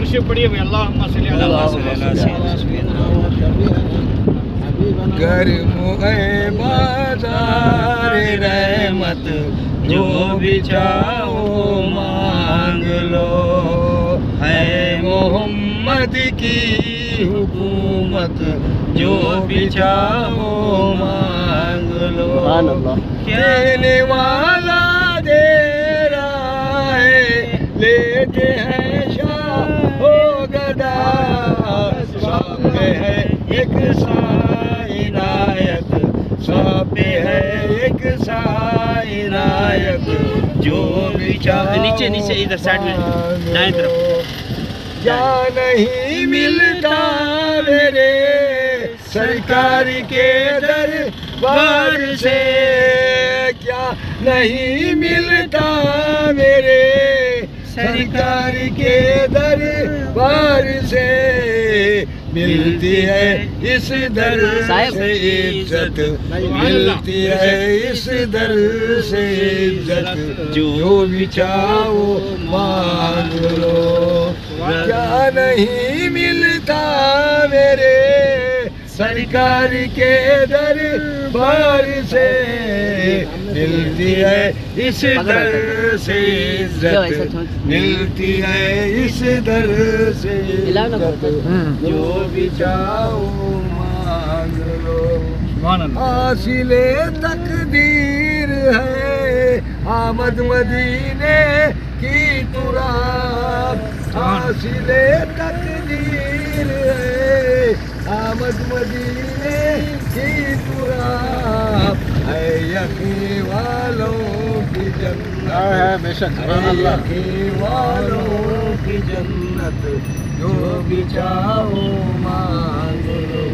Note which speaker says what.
Speaker 1: से पढ़िए भाई, अल्लाहुम्मा सल्ली अला
Speaker 2: घर मुए बाजार रहमत जो भी चाहो मांग लो, है मोहम्मद की हुकूमत जो भी चाहो मांग लो। कहने वाला दे रहा है, लेते हैं शाह हो गदा, सामने है एक इनायत, सामने है एक इनायत जो भी चाहो।
Speaker 1: नीचे नीचे इधर साइड में दाएं तरफ।
Speaker 2: क्या नहीं मिलता मेरे सरकार के दरबार से, क्या नहीं मिलता मेरे सरकार के दरबार से, मिलती है इस दर से इज्जत, मिलती है इस दर से इज्जत जो भी चाहो मांग लो। क्या नहीं मिलता मेरे सरकार के दरबार से, मिलती है इस दर से इज्जत, मिलती है इस दर से इज्जत जो भी चाहो मांग लो। हासिले तकदीर है आमद मदीने की तुराब, हासिले तकदीर है आमद मदीने की तुराब, है यकीन वालों की जन्नत, यकीन वालों की जन्नत जो भी चाहो मांग लो।